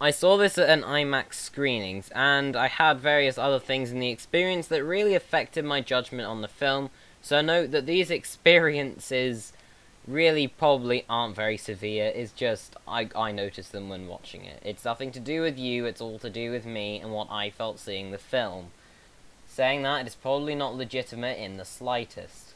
I saw this at an IMAX screenings, and I had various other things in the experience that really affected my judgment on the film, so note that these experiences really probably aren't very severe. It's just I noticed them when watching it. It's nothing to do with you, it's all to do with me and what I felt seeing the film. Saying that, it is probably not legitimate in the slightest.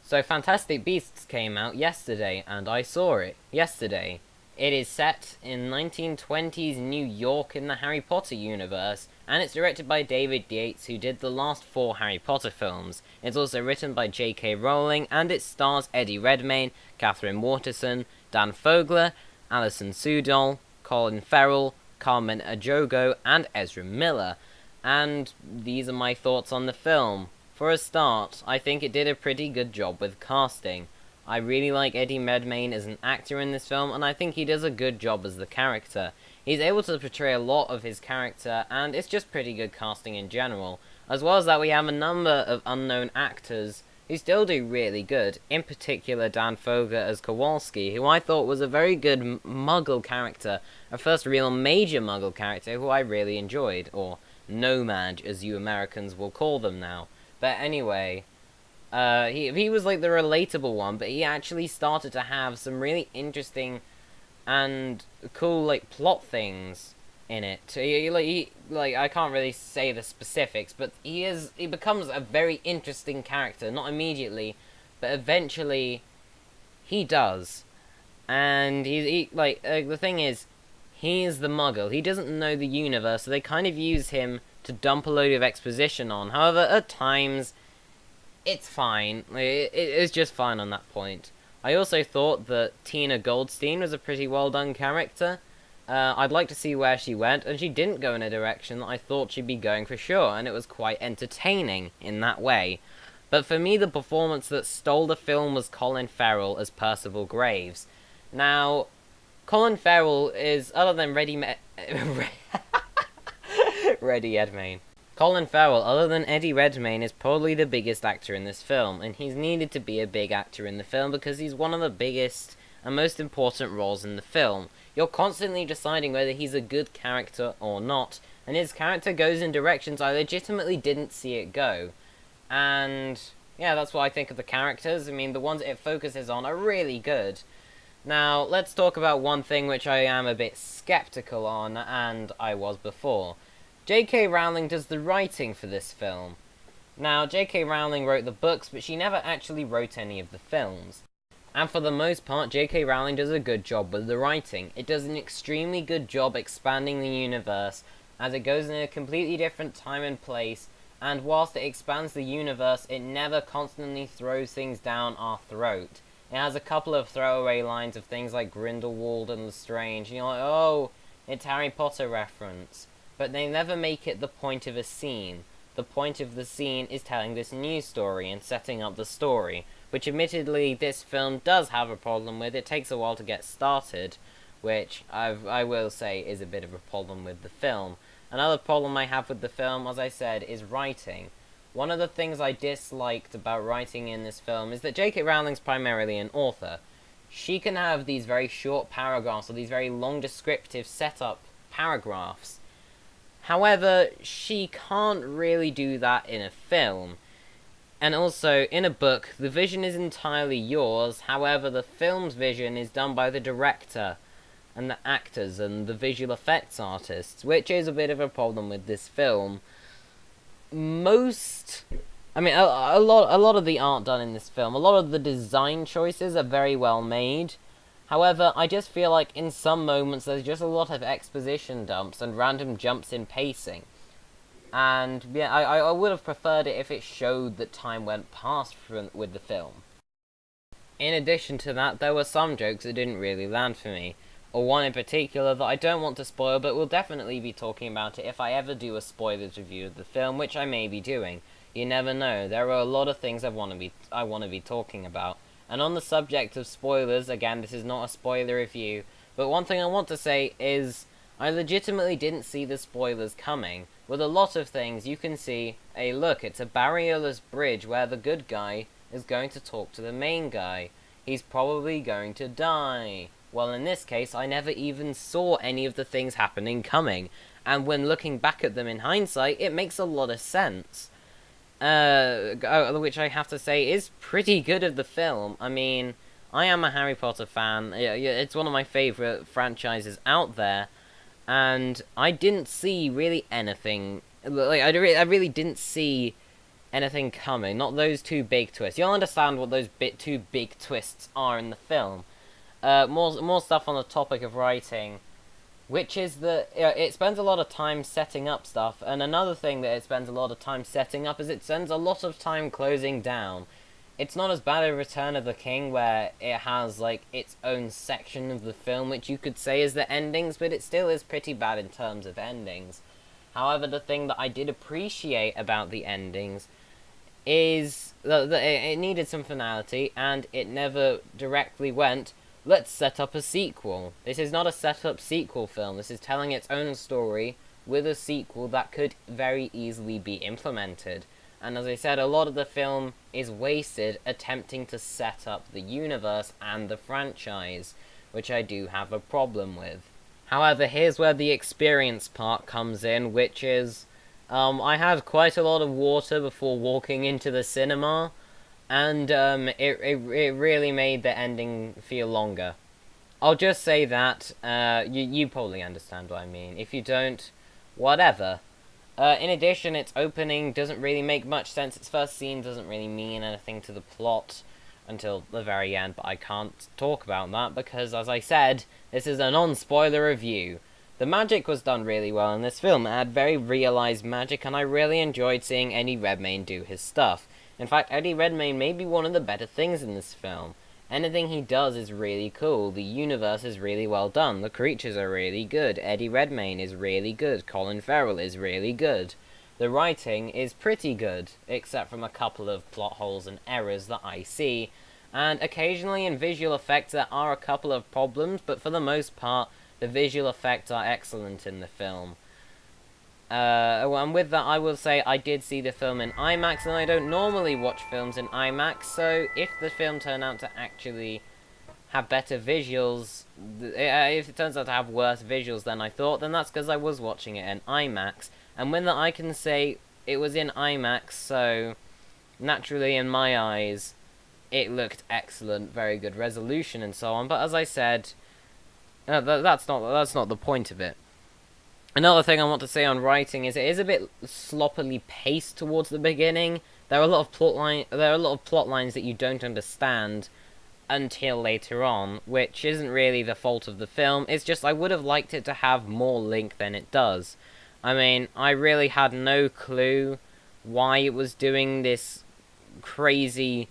So Fantastic Beasts came out yesterday, and I saw it yesterday. It is set in 1920s New York in the Harry Potter universe, and it's directed by David Yates, who did the last 4 Harry Potter films. It's also written by J.K. Rowling, and it stars Eddie Redmayne, Catherine Waterston, Dan Fogler, Alison Sudol, Colin Farrell, Carmen Ejogo, and Ezra Miller. And these are my thoughts on the film. For a start, I think it did a pretty good job with casting. I really like Eddie Redmayne as an actor in this film, and I think he does a good job as the character. He's able to portray a lot of his character, and it's just pretty good casting in general. As well as that, we have a number of unknown actors who still do really good. In particular, Dan Fogler as Kowalski, who I thought was a very good Muggle character, a first real major Muggle character who I really enjoyed, or Nomad, as you Americans will call them now. But anyway, he was like the relatable one, but he actually started to have some really interesting and cool like plot things in it. I can't really say the specifics, but he becomes a very interesting character. Not immediately, but eventually he does. And the thing is, he is the Muggle. He doesn't know the universe, so they kind of use him to dump a load of exposition on. However, at times, it's fine. It's just fine on that point. I also thought that Tina Goldstein was a pretty well done character. I'd like to see where she went, and she didn't go in a direction that I thought she'd be going for sure, and it was quite entertaining in that way. But for me, the performance that stole the film was Colin Farrell as Percival Graves. Now, Colin Farrell is, other than Eddie Redmayne. Colin Farrell, other than Eddie Redmayne, is probably the biggest actor in this film, and he's needed to be a big actor in the film because he's one of the biggest and most important roles in the film. You're constantly deciding whether he's a good character or not, and his character goes in directions I legitimately didn't see it go. And yeah, that's what I think of the characters. I mean, the ones it focuses on are really good. Now, let's talk about one thing which I am a bit skeptical on, and I was before. J.K. Rowling does the writing for this film. Now, J.K. Rowling wrote the books, but she never actually wrote any of the films. And for the most part, J.K. Rowling does a good job with the writing. It does an extremely good job expanding the universe, as it goes in a completely different time and place, and whilst it expands the universe, it never constantly throws things down our throat. It has a couple of throwaway lines of things like Grindelwald and Lestrange, and you're like, oh, it's Harry Potter reference. But they never make it the point of a scene. The point of the scene is telling this new story and setting up the story, which admittedly this film does have a problem with. It takes a while to get started, which I will say is a bit of a problem with the film. Another problem I have with the film, as I said, is writing. One of the things I disliked about writing in this film is that J.K. Rowling's primarily an author. She can have these very short paragraphs or these very long descriptive setup paragraphs. However, she can't really do that in a film. And also, in a book, the vision is entirely yours, however, the film's vision is done by the director, and the actors, and the visual effects artists, which is a bit of a problem with this film. A lot of the art done in this film, a lot of the design choices are very well made. However, I just feel like in some moments there's just a lot of exposition dumps and random jumps in pacing. And yeah, I would have preferred it if it showed that time went past with the film. In addition to that, there were some jokes that didn't really land for me. Or one in particular that I don't want to spoil, but will definitely be talking about it if I ever do a spoilers review of the film, which I may be doing. You never know, there are a lot of things I want to be talking about. And on the subject of spoilers, again, this is not a spoiler review, but one thing I want to say is I legitimately didn't see the spoilers coming. With a lot of things, you can see, hey look, it's a barrierless bridge where the good guy is going to talk to the main guy. He's probably going to die. Well, in this case, I never even saw any of the things happening coming, and when looking back at them in hindsight, it makes a lot of sense. Which I have to say is pretty good of the film. I mean, I am a Harry Potter fan. It's one of my favourite franchises out there, and I didn't see really anything. Like, I really didn't see anything coming. Not those two big twists. You'll understand what those two big twists are in the film. More stuff on the topic of writing, which is that it spends a lot of time setting up stuff, and another thing that it spends a lot of time setting up is it spends a lot of time closing down. It's not as bad as Return of the King, where it has, like, its own section of the film, which you could say is the endings, but it still is pretty bad in terms of endings. However, the thing that I did appreciate about the endings is that it needed some finality, and it never directly went, let's set up a sequel. This is not a set-up sequel film. This is telling its own story with a sequel that could very easily be implemented. And as I said, a lot of the film is wasted attempting to set up the universe and the franchise, which I do have a problem with. However, here's where the experience part comes in, which is, I had quite a lot of water before walking into the cinema, and it really made the ending feel longer. I'll just say that, you probably understand what I mean. If you don't, whatever. In addition, its opening doesn't really make much sense. Its first scene doesn't really mean anything to the plot until the very end, but I can't talk about that because, as I said, this is a non-spoiler review. The magic was done really well in this film. It had very realised magic, and I really enjoyed seeing Eddie Redmayne do his stuff. In fact, Eddie Redmayne may be one of the better things in this film. Anything he does is really cool. The universe is really well done. The creatures are really good. Eddie Redmayne is really good. Colin Farrell is really good. The writing is pretty good, except from a couple of plot holes and errors that I see. And occasionally in visual effects there are a couple of problems, but for the most part, the visual effects are excellent in the film. And with that, I will say I did see the film in IMAX, and I don't normally watch films in IMAX, so if the film turned out to actually have better visuals, if it turns out to have worse visuals than I thought, then that's because I was watching it in IMAX. And with that, I can say it was in IMAX, so naturally in my eyes, it looked excellent, very good resolution and so on, but as I said, that's not the point of it. Another thing I want to say on writing is it is a bit sloppily paced towards the beginning. There are a lot of plot lines that you don't understand until later on, which isn't really the fault of the film. It's just I would have liked it to have more link than it does. I mean, I really had no clue why it was doing this crazy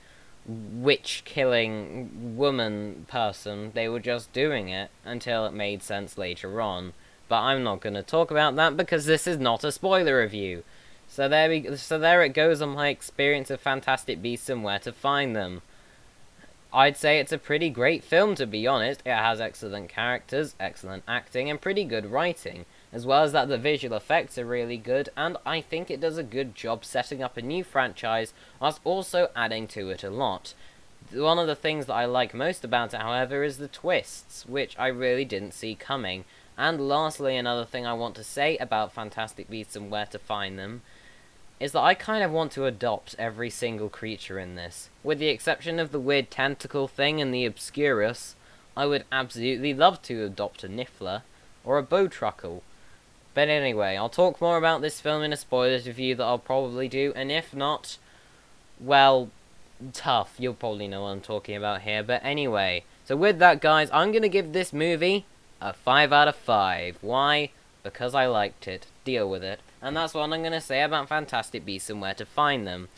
witch-killing woman person. They were just doing it until it made sense later on. But I'm not going to talk about that because this is not a spoiler review. So there it goes on my experience of Fantastic Beasts and Where to Find Them. I'd say it's a pretty great film, to be honest. It has excellent characters, excellent acting, and pretty good writing. As well as that, the visual effects are really good, and I think it does a good job setting up a new franchise, whilst also adding to it a lot. One of the things that I like most about it, however, is the twists, which I really didn't see coming. And lastly, another thing I want to say about Fantastic Beasts and Where to Find Them is that I kind of want to adopt every single creature in this. With the exception of the weird tentacle thing and the Obscurus, I would absolutely love to adopt a Niffler or a Bowtruckle. But anyway, I'll talk more about this film in a spoilers review that I'll probably do, and if not, well, tough. You'll probably know what I'm talking about here. But anyway, so with that, guys, I'm going to give this movie a 5 out of 5. Why? Because I liked it. Deal with it. And that's what I'm going to say about Fantastic Beasts and Where to Find Them.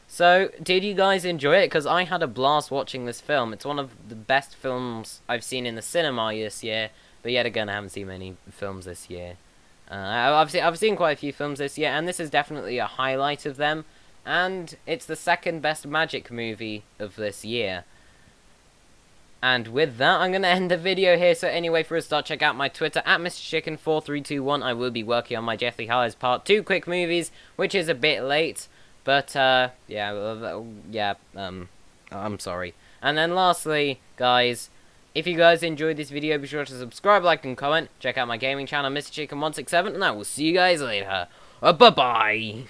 So, did you guys enjoy it? Because I had a blast watching this film. It's one of the best films I've seen in the cinema this year. But yet again, I haven't seen many films this year. I've seen quite a few films this year, and this is definitely a highlight of them. And it's the second best magic movie of this year. And with that, I'm going to end the video here. So anyway, for a start, check out my Twitter, at MrChicken4321. I will be working on my Deathly Hallows Part 2 quick movies, which is a bit late. But, I'm sorry. And then lastly, guys, if you guys enjoyed this video, be sure to subscribe, like, and comment. Check out my gaming channel, Mr. Chicken167, and I will see you guys later. Bye-bye!